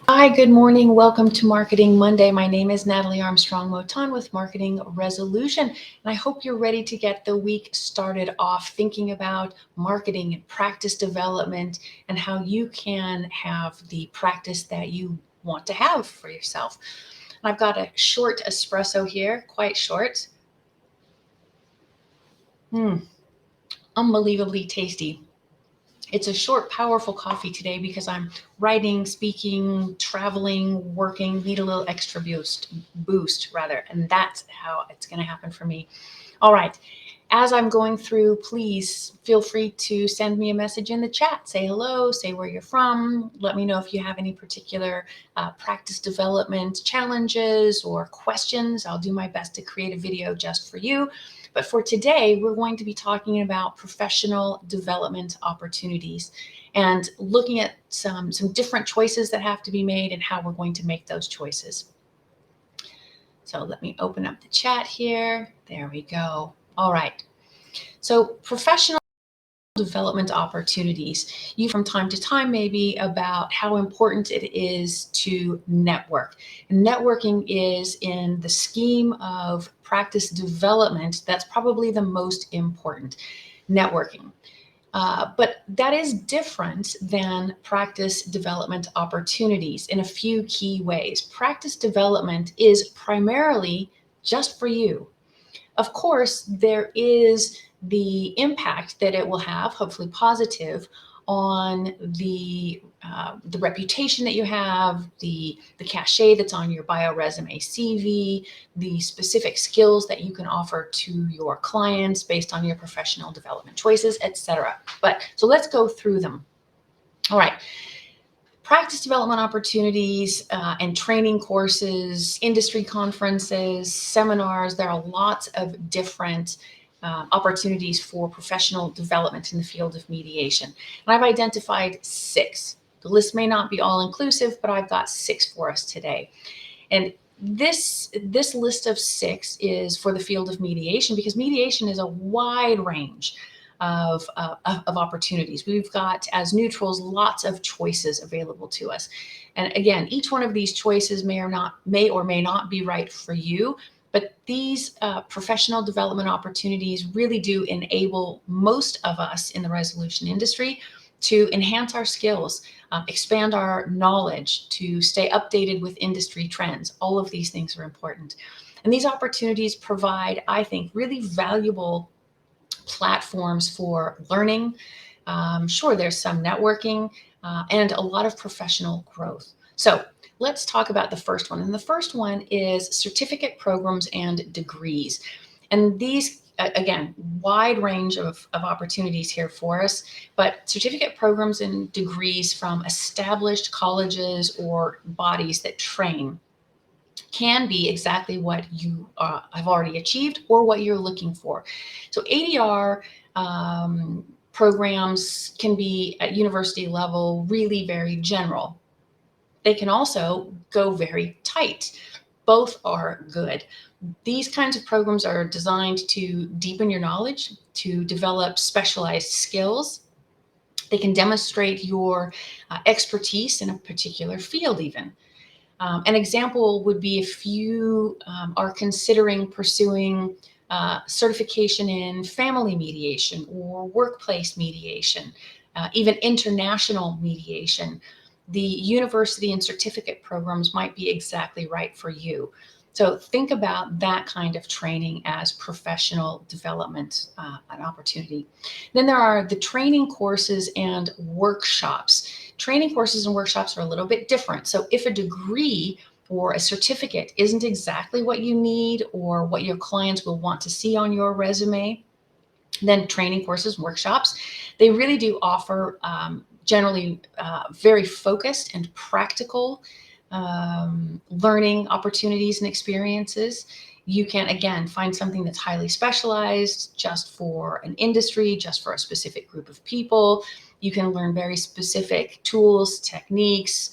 Hi, good morning. Welcome to Marketing Monday. My name is Natalie Armstrong-Motin with Marketing Resolution, and I hope you're ready to get the week started off thinking about marketing and practice development and how you can have the practice that you want to have for yourself. I've got a short espresso here, quite short. Unbelievably tasty. It's a short, powerful coffee today because I'm writing, speaking, traveling, working, need a little extra boost rather. And that's how it's going to happen for me. All right. As I'm going through, please feel free to send me a message in the chat. Say hello, say where you're from. Let me know if you have any particular practice development challenges or questions. I'll do my best to create a video just for you. But for today, we're going to be talking about professional development opportunities and looking at some different choices that have to be made and how we're going to make those choices. So let me open up the chat here. There we go. All right. So professional development opportunities. You from time to time maybe about how important it is to network. And networking is in the scheme of practice development, that's probably the most important, networking. But that is different than practice development opportunities in a few key ways. Practice development is primarily just for you. Of course, there is the impact that it will have, hopefully positive, on the reputation that you have, the cachet that's on your bio resume CV, the specific skills that you can offer to your clients based on your professional development choices, etc. But so let's go through them. All right. Practice development opportunities and training courses, industry conferences, seminars. There are lots of different opportunities for professional development in the field of mediation. And I've identified 6. The list may not be all inclusive, but I've got 6 for us today. And this list of 6 is for the field of mediation because mediation is a wide range of opportunities. We've got, as neutrals, lots of choices available to us. And again, each one of these choices may or may not be right for you, but these professional development opportunities really do enable most of us in the resolution industry to enhance our skills, expand our knowledge, to stay updated with industry trends. All of these things are important. And these opportunities provide, I think, really valuable platforms for learning. Sure, there's some networking and a lot of professional growth. So let's talk about the first one. And the first one is certificate programs and degrees. And these, again, wide range of opportunities here for us, but certificate programs and degrees from established colleges or bodies that train can be exactly what you have already achieved or what you're looking for. So ADR programs can be at university level really very general. They can also go very tight. Both are good. These kinds of programs are designed to deepen your knowledge, to develop specialized skills. They can demonstrate your expertise in a particular field even. An example would be if you are considering pursuing certification in family mediation or workplace mediation, even international mediation. The university and certificate programs might be exactly right for you. So think about that kind of training as professional development, an opportunity. Then there are the training courses and workshops. Training courses and workshops are a little bit different. So if a degree or a certificate isn't exactly what you need or what your clients will want to see on your resume, then training courses and workshops, they really do offer generally very focused and practical learning opportunities and experiences. You can, again, find something that's highly specialized just for an industry, just for a specific group of people. You can learn very specific tools, techniques,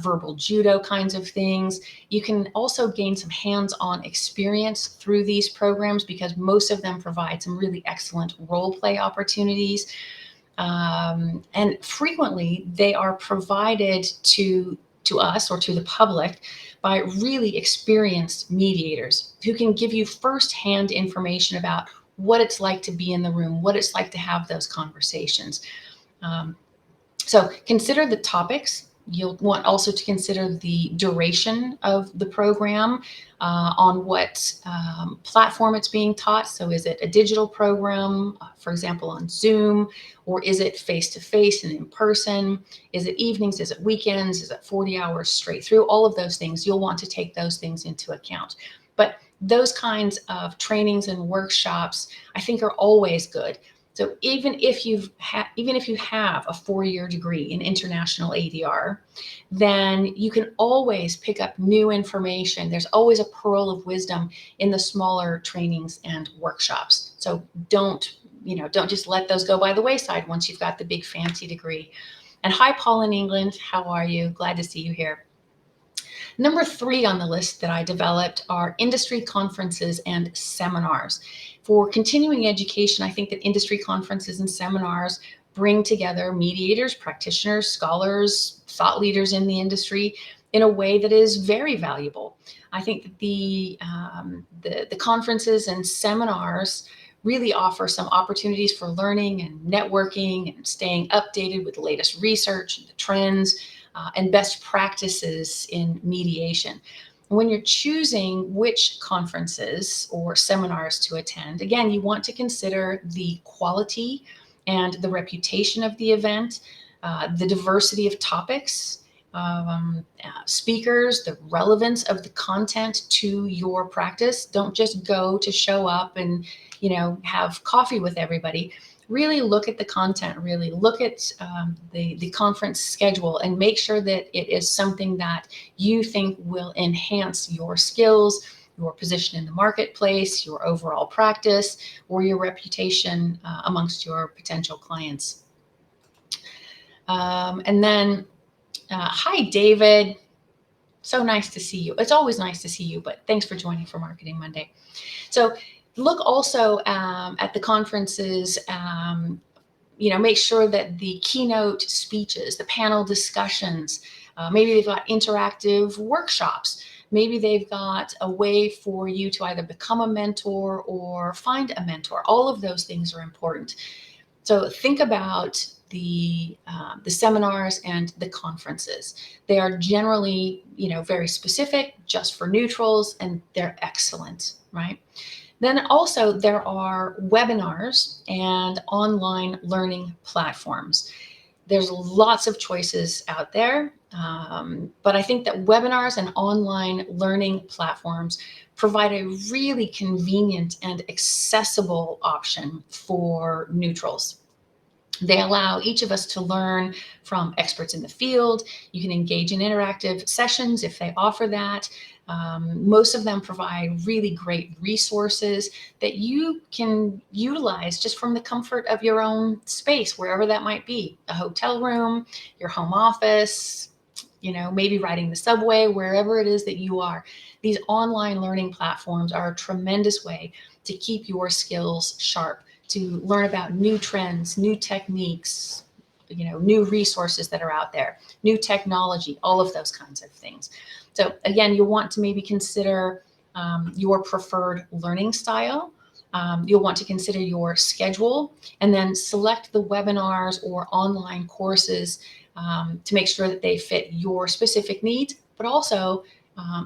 verbal judo kinds of things. You can also gain some hands-on experience through these programs because most of them provide some really excellent role play opportunities. And frequently they are provided to to us or to the public by really experienced mediators who can give you firsthand information about what it's like to be in the room, what it's like to have those conversations. So consider the topics. You'll want also to consider the duration of the program, on what platform it's being taught. So is it a digital program, for example, on Zoom, or is it face-to-face and in person? Is it evenings? Is it weekends? Is it 40 hours straight through? All of those things, you'll want to take those things into account. But those kinds of trainings and workshops, I think, are always good. So even if you have a 4-year degree in international ADR, then you can always pick up new information. There's always a pearl of wisdom in the smaller trainings and workshops. So don't just let those go by the wayside once you've got the big fancy degree. And hi, Paul in England. How are you? Glad to see you here. Number 3 on the list that I developed are industry conferences and seminars. For continuing education, I think that industry conferences and seminars bring together mediators, practitioners, scholars, thought leaders in the industry in a way that is very valuable. I think that the conferences and seminars really offer some opportunities for learning and networking and staying updated with the latest research and the trends and best practices in mediation. When you're choosing which conferences or seminars to attend, again, you want to consider the quality and the reputation of the event, the diversity of topics, speakers, the relevance of the content to your practice. Don't just go to show up and have coffee with everybody. Really look at the content, really look at the conference schedule, and make sure that it is something that you think will enhance your skills, your position in the marketplace, your overall practice, or your reputation amongst your potential clients. And then, hi, David. So nice to see you. It's always nice to see you, but thanks for joining for Marketing Monday. So look also at the conferences. Make sure that the keynote speeches, the panel discussions, maybe they've got interactive workshops. Maybe they've got a way for you to either become a mentor or find a mentor. All of those things are important. So think about the seminars and the conferences. They are generally, very specific, just for neutrals, and they're excellent, right? Then also there are webinars and online learning platforms. There's lots of choices out there, but I think that webinars and online learning platforms provide a really convenient and accessible option for neutrals. They allow each of us to learn from experts in the field. You can engage in interactive sessions if they offer that. Most of them provide really great resources that you can utilize just from the comfort of your own space, wherever that might be, a hotel room, your home office, maybe riding the subway, wherever it is that you are. These online learning platforms are a tremendous way to keep your skills sharp, to learn about new trends, new techniques, new resources that are out there, new technology, all of those kinds of things. So again, you'll want to maybe consider your preferred learning style. You'll want to consider your schedule, and then select the webinars or online courses to make sure that they fit your specific needs, but also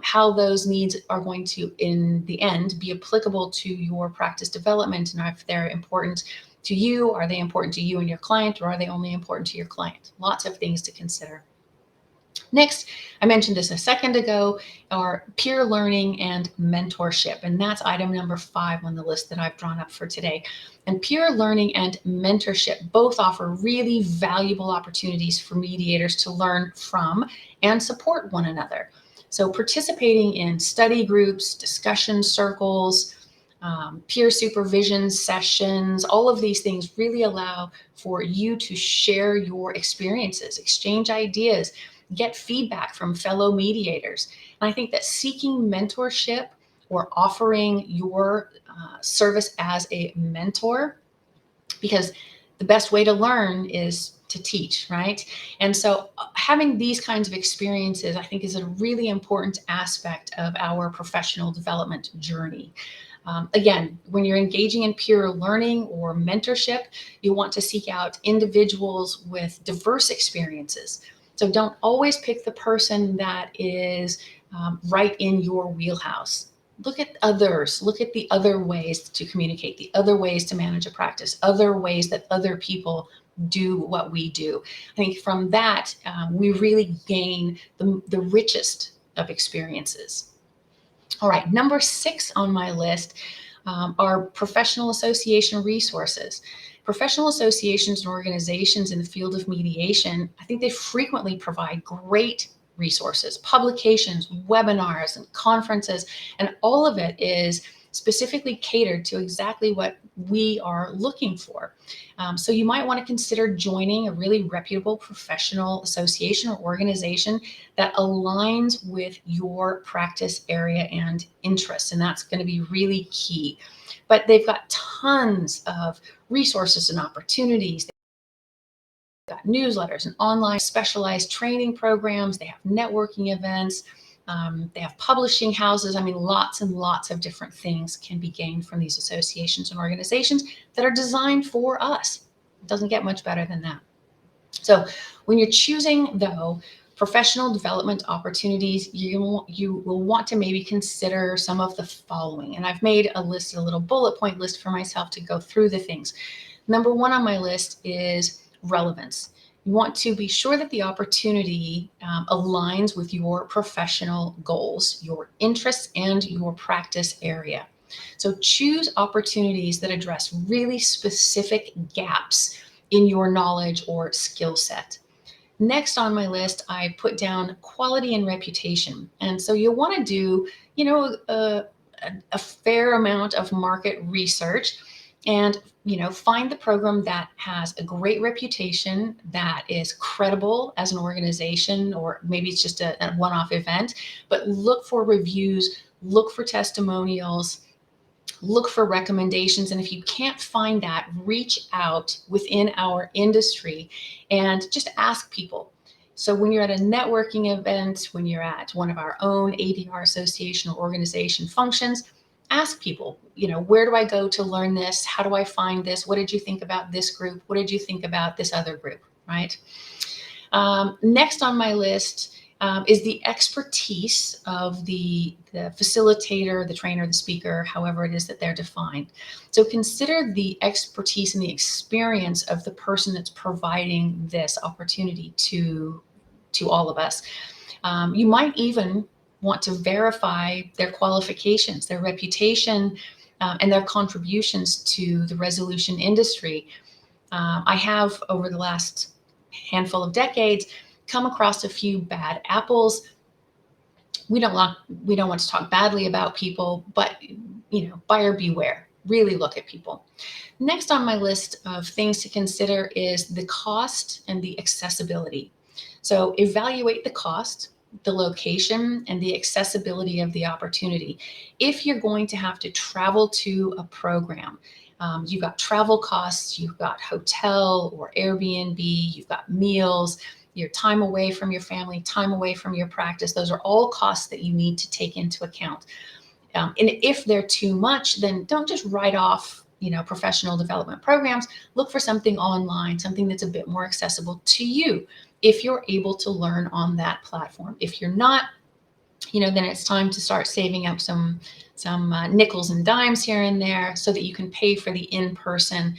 how those needs are going to, in the end, be applicable to your practice development, and if they're important to you, are they important to you and your client, or are they only important to your client? Lots of things to consider. Next, I mentioned this a second ago, are peer learning and mentorship, and that's item number 5 on the list that I've drawn up for today. And peer learning and mentorship both offer really valuable opportunities for mediators to learn from and support one another. So participating in study groups, discussion circles, peer supervision sessions, all of these things really allow for you to share your experiences, exchange ideas, get feedback from fellow mediators. And I think that seeking mentorship or offering your service as a mentor, because the best way to learn is to teach, right? And so having these kinds of experiences, I think, is a really important aspect of our professional development journey. Again, when you're engaging in peer learning or mentorship, you want to seek out individuals with diverse experiences. So don't always pick the person that is right in your wheelhouse. Look at others, look at the other ways to communicate, the other ways to manage a practice, other ways that other people do what we do. I think from that, we really gain the richest of experiences. All right, number 6 on my list are professional association resources. Professional associations and organizations in the field of mediation, I think they frequently provide great resources, publications, webinars, and conferences, and all of it is specifically catered to exactly what we are looking for. So you might want to consider joining a really reputable professional association or organization that aligns with your practice area and interests, and that's going to be really key. But they've got tons of resources and opportunities. They've got newsletters and online specialized training programs. They have networking events. They have publishing houses. I mean, lots and lots of different things can be gained from these associations and organizations that are designed for us. It doesn't get much better than that. So when you're choosing, though, professional development opportunities, you will want to maybe consider some of the following. And I've made a list, a little bullet point list for myself to go through the things. Number 1 on my list is relevance. You want to be sure that the opportunity aligns with your professional goals, your interests, and your practice area. So choose opportunities that address really specific gaps in your knowledge or skill set. Next on my list, I put down quality and reputation. And so you'll want to do, a fair amount of market research and, find the program that has a great reputation, that is credible as an organization, or maybe it's just a one-off event, but look for reviews, look for testimonials, look for recommendations. And if you can't find that, reach out within our industry and just ask people. So when you're at a networking event, when you're at one of our own ADR association or organization functions, ask people, where do I go to learn this? How do I find this? What did you think about this group? What did you think about this other group, right? Next on my list is the expertise of the facilitator, the trainer, the speaker, however it is that they're defined. So consider the expertise and the experience of the person that's providing this opportunity to all of us. You might even want to verify their qualifications, their reputation, and their contributions to the resolution industry. I have, over the last handful of decades, come across a few bad apples. We don't want to talk badly about people, but buyer beware. Really look at people. Next on my list of things to consider is the cost and the accessibility. So evaluate the cost, the location, and the accessibility of the opportunity. If you're going to have to travel to a program, you've got travel costs, you've got hotel or Airbnb, you've got meals, your time away from your family, time away from your practice. Those are all costs that you need to take into account. And if they're too much, then don't just write off professional development programs. Look for something online, something that's a bit more accessible to you, if you're able to learn on that platform. If you're not, then it's time to start saving up some nickels and dimes here and there so that you can pay for the in-person,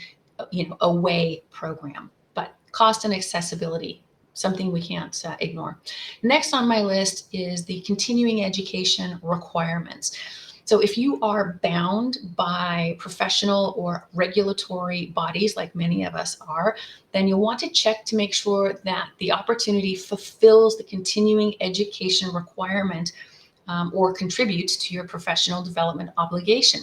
away program. But cost and accessibility, something we can't ignore. Next on my list is the continuing education requirements. So if you are bound by professional or regulatory bodies, like many of us are, then you'll want to check to make sure that the opportunity fulfills the continuing education requirement or contributes to your professional development obligation.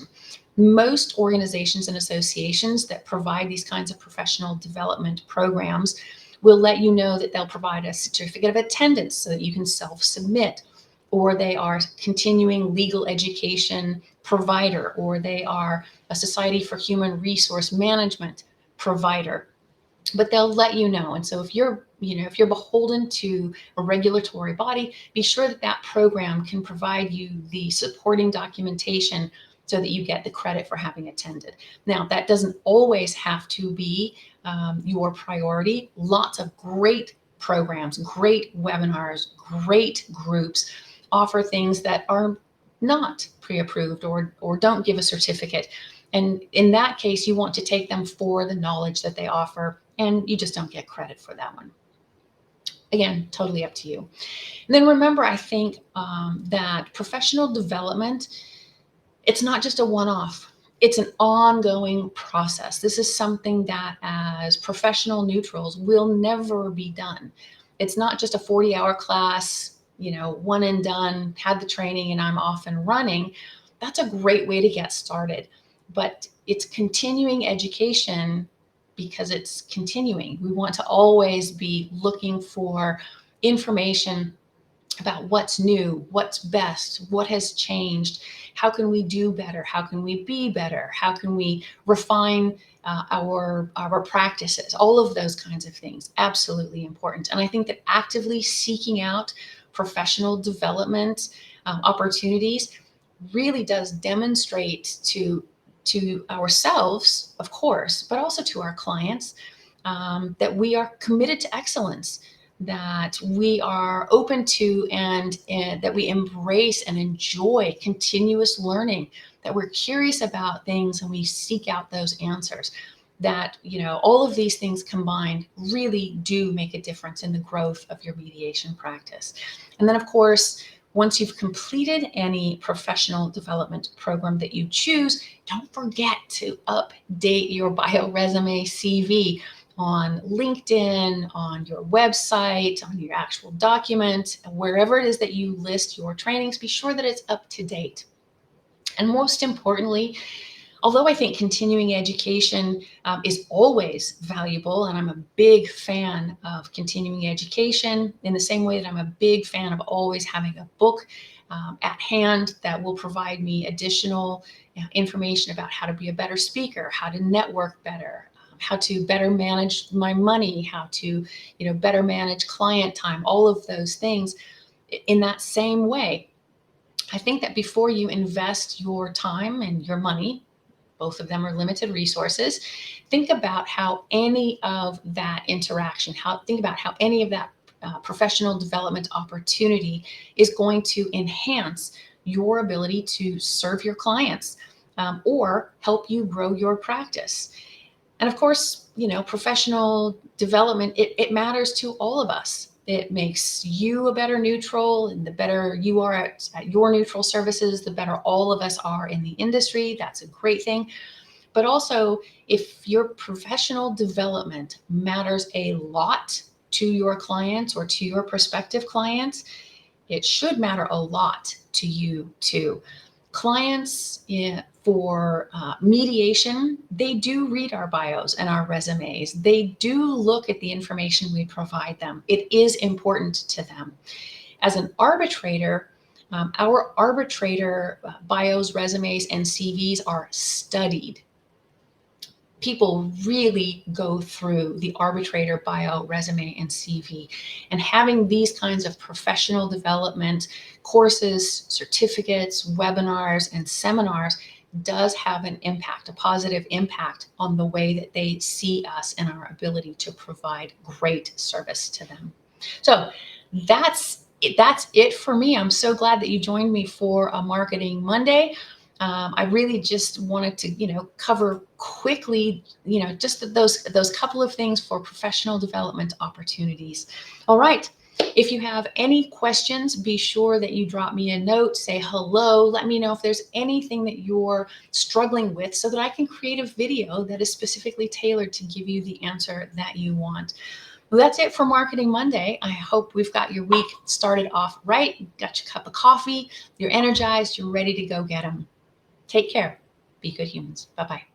Most organizations and associations that provide these kinds of professional development programs will let you know that they'll provide a certificate of attendance so that you can self-submit, or they are continuing legal education provider, or they are a Society for Human Resource Management provider. but they'll let you know. And so if you're beholden to a regulatory body, be sure that that program can provide you the supporting documentation so that you get the credit for having attended. Now, that doesn't always have to be your priority. Lots of great programs, great webinars, great groups offer things that are not pre-approved or don't give a certificate. And in that case, you want to take them for the knowledge that they offer, and you just don't get credit for that one. Again, totally up to you. And then remember, I think that professional development, it's not just a one-off. It's an ongoing process. This is something that as professional neutrals will never be done. It's not just a 40-hour class, one and done, had the training and I'm off and running. That's a great way to get started. But it's continuing education because it's continuing. We want to always be looking for information about what's new, what's best, what has changed, how can we do better, how can we be better, how can we refine our practices, all of those kinds of things, absolutely important. And I think that actively seeking out professional development opportunities really does demonstrate to ourselves, of course, but also to our clients, that we are committed to excellence, that we are open to and that we embrace and enjoy continuous learning, that we're curious about things and we seek out those answers, that all of these things combined really do make a difference in the growth of your mediation practice. And then, of course, once you've completed any professional development program that you choose, don't forget to update your bio, resume, CV on LinkedIn, on your website, on your actual document, wherever it is that you list your trainings, be sure that it's up to date. And most importantly, although I think continuing education is always valuable, and I'm a big fan of continuing education in the same way that I'm a big fan of always having a book at hand that will provide me additional information about how to be a better speaker, how to network better, how to better manage my money, how to better manage client time, all of those things. In that same way, I think that before you invest your time and your money, both of them are limited resources, think about how any of that interaction, think about how any of that professional development opportunity is going to enhance your ability to serve your clients or help you grow your practice. And of course, professional development, it matters to all of us. It makes you a better neutral, and the better you are at your neutral services, the better all of us are in the industry. That's a great thing. But also, if your professional development matters a lot to your clients or to your prospective clients, it should matter a lot to you too. Clients for mediation, they do read our bios and our resumes. They do look at the information we provide them. It is important to them. As an arbitrator, our arbitrator bios, resumes, and CVs are studied. People really go through the arbitrator bio, resume, and CV. And having these kinds of professional development courses, certificates, webinars, and seminars does have an impact, a positive impact on the way that they see us and our ability to provide great service to them. So that's it for me. I'm so glad that you joined me for a Marketing Monday. I really just wanted to, cover quickly, just those couple of things for professional development opportunities. All right. If you have any questions, be sure that you drop me a note, say hello, let me know if there's anything that you're struggling with so that I can create a video that is specifically tailored to give you the answer that you want. Well, that's it for Marketing Monday. I hope we've got your week started off right. You've got your cup of coffee, you're energized, you're ready to go get them. Take care. Be good humans. Bye-bye.